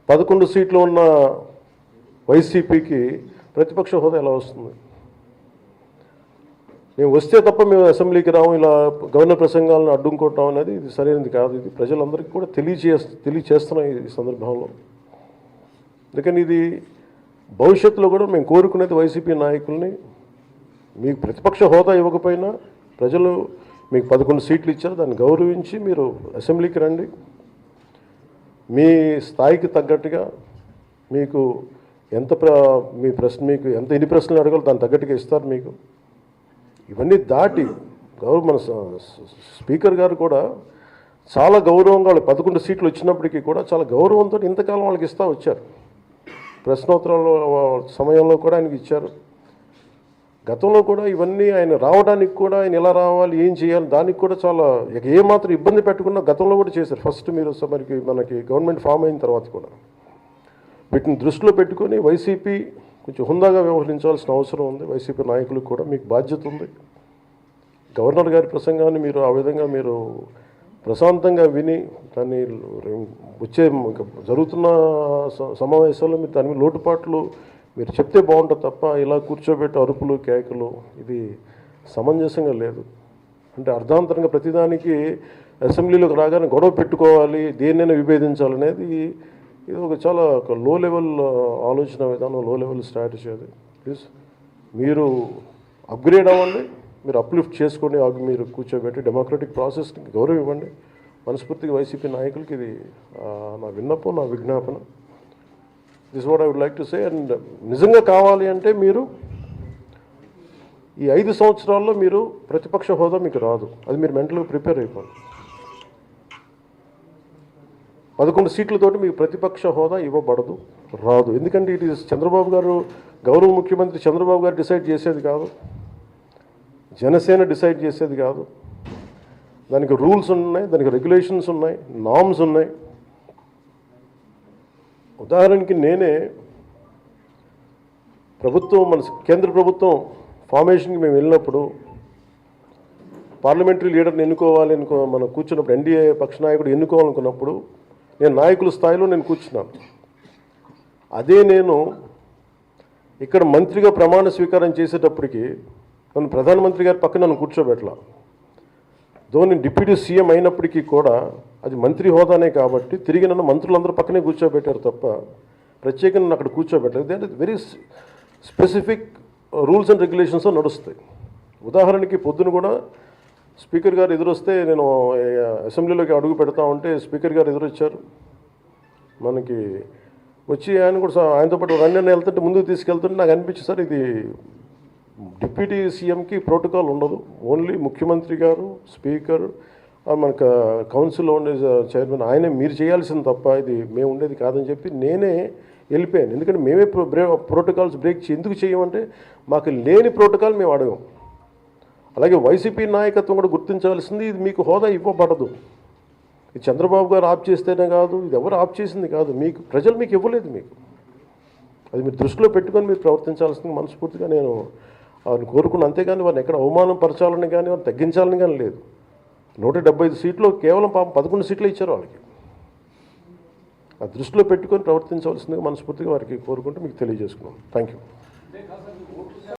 11 సీట్లు ఉన్న వైసీపీకి ప్రతిపక్ష హోదా ఎలా వస్తుంది? మేము వస్తే తప్ప మేము అసెంబ్లీకి రాము, ఇలా గవర్నర్ ప్రసంగాలను అడ్డుకోవటం అనేది ఇది సరైనది కాదు. ఇది ప్రజలందరికీ కూడా తెలియచేస్తున్నాం ఈ సందర్భంలో. అందుకని ఇది భవిష్యత్తులో కూడా మేము కోరుకునేది వైసీపీ నాయకుల్ని, మీకు ప్రతిపక్ష హోదా ఇవ్వకపోయినా ప్రజలు మీకు 11 సీట్లు ఇచ్చారు, దాన్ని గౌరవించి మీరు అసెంబ్లీకి రండి. మీ స్థాయికి తగ్గట్టుగా మీకు మీకు ఎన్ని ప్రశ్నలు అడగాలో దాన్ని తగ్గట్టుగా ఇస్తారు మీకు. ఇవన్నీ దాటి మన స్పీకర్ గారు కూడా చాలా గౌరవంగా 11 సీట్లు వచ్చినప్పటికీ కూడా చాలా గౌరవంతో ఇంతకాలం వాళ్ళకి ఇస్తూ వచ్చారు. ప్రశ్నోత్తరాల సమయంలో కూడా ఆయనకి ఇచ్చారు. గతంలో కూడా ఇవన్నీ ఆయన రావడానికి కూడా ఆయన ఎలా రావాలి, ఏం చేయాలి, దానికి కూడా చాలా ఏమాత్రం ఇబ్బంది పెట్టకుండా గతంలో కూడా చేశారు. ఫస్ట్ మీరు మనకి గవర్నమెంట్ ఫామ్ అయిన తర్వాత కూడా వీటిని దృష్టిలో పెట్టుకొని వైసీపీ కొంచెం హుందాగా వ్యవహరించాల్సిన అవసరం ఉంది. వైసీపీ నాయకులకు కూడా మీకు బాధ్యత ఉంది. గవర్నర్ గారి ప్రసంగాన్ని మీరు ఆ విధంగా మీరు ప్రశాంతంగా విని దాన్ని జరుగుతున్న సమావేశాల్లో మీరు దాని లోటుపాట్లు మీరు చెప్తే బాగుంటుంది తప్ప ఇలా కూర్చోబెట్టి అరుపులు కేకలు ఇది సమంజసంగా లేదు. అంటే అర్ధాంతరంగా ప్రతిదానికి అసెంబ్లీలోకి రాగానే గొడవ పెట్టుకోవాలి, దేన్నైనా విభేదించాలనేది ఇది చాలా లో లెవెల్ ఆలోచన విధానం, లో లెవెల్ స్ట్రాటజీ. అది ప్లీజ్ మీరు అప్గ్రేడ్ అవ్వండి, మీరు అప్లిఫ్ట్ చేసుకోండి, మీరు కూర్చోబెట్టి డెమోక్రటిక్ ప్రాసెస్కి గౌరవం ఇవ్వండి. మనస్ఫూర్తిగా వైసీపీ నాయకులకి ఇది నా విన్నపం, నా విజ్ఞాపన. This what I would like to say. And నిజంగా కావాలి అంటే మీరు ఈ 5 సంవత్సరాల్లో మీరు ప్రతిపక్ష హోదా మీకు రాదు, అది మీరు మెంటల్గా ప్రిపేర్ అయిపోండి. 11 సీట్లతోటి మీకు ప్రతిపక్ష హోదా ఇవ్వబడదు, రాదు. ఎందుకంటే ఇది చంద్రబాబు గారు, గౌరవ ముఖ్యమంత్రి చంద్రబాబు గారు డిసైడ్ చేసేది కాదు, జనసేన డిసైడ్ చేసేది కాదు. దానికి రూల్స్ ఉన్నాయి, దానికి రెగ్యులేషన్స్ ఉన్నాయి, నామ్స్ ఉన్నాయి. ఉదాహరణకి నేనే మన కేంద్ర ప్రభుత్వం ఫార్మేషన్కి మేము వెళ్ళినప్పుడు పార్లమెంటరీ లీడర్ని ఎన్నుకోవాలి మనం కూర్చున్నప్పుడు, ఎన్డీఏ పక్ష నాయకుడు ఎన్నుకోవాలనుకున్నప్పుడు నేను నాయకుల స్థాయిలో నేను కూర్చున్నాను. అదే నేను ఇక్కడ మంత్రిగా ప్రమాణ స్వీకారం చేసేటప్పటికి నన్ను ప్రధానమంత్రి గారి పక్కన నన్ను కూర్చోబెట్టలా. నేను డిప్యూటీ సీఎం అయినప్పటికీ కూడా అది మంత్రి హోదానే కాబట్టి తిరిగి నన్ను మంత్రులందరూ పక్కనే కూర్చోబెట్టారు తప్ప ప్రత్యేకంగా నన్ను అక్కడ కూర్చోబెట్టలేదు. అంటే very specific rules and regulations నడుస్తాయి. ఉదాహరణకి పొద్దున కూడా స్పీకర్ గారు ఎదురొస్తే నేను అసెంబ్లీలోకి అడుగు పెడతా ఉంటే స్పీకర్ గారు ఎదురొచ్చారు. మనకి వచ్చి ఆయన కూడా ఆయనతో పాటు రండి వెళ్తుంటే ముందుకు తీసుకెళ్తుంటే నాకు అనిపించింది, సార్ ఇది డిప్యూటీ సీఎంకి ప్రోటోకాల్ ఉండదు, ఓన్లీ ముఖ్యమంత్రి గారు, స్పీకర్, మనకు కౌన్సిల్లో ఉండే చైర్మన్ ఆయనే మీరు చేయాల్సింది తప్ప ఇది మేము ఉండేది కాదని చెప్పి నేనే వెళ్ళిపోయాను. ఎందుకంటే మేమే ప్రోటోకాల్స్ బ్రేక్ ఎందుకు చేయమంటే మాకు లేని ప్రోటోకాల్ మేము అడగం. అలాగే వైసీపీ నాయకత్వం కూడా గుర్తించాల్సింది, ఇది మీకు హోదా ఇవ్వబడదు. ఇది చంద్రబాబు గారు ఆప్ చేస్తేనే కాదు, ఇది ఎవరు ఆప్ చేసింది కాదు, మీకు ప్రజలు మీకు ఇవ్వలేదు. మీకు అది మీరు దృష్టిలో పెట్టుకొని మీరు ప్రవర్తించాల్సింది మనస్ఫూర్తిగా నేను వారిని కోరుకున్నాను. అంతేగాని వారిని ఎక్కడ అవమానం పరచాలని కానీ వారిని తగ్గించాలని కానీ లేదు. 175 సీట్లు కేవలం 11 సీట్లు ఇచ్చారు వాళ్ళకి. ఆ దృష్టిలో పెట్టుకొని ప్రవర్తించవలసిందిగా మనస్ఫూర్తిగా వారికి కోరుకుంటూ మీకు తెలియజేసుకున్నాను. Thank you.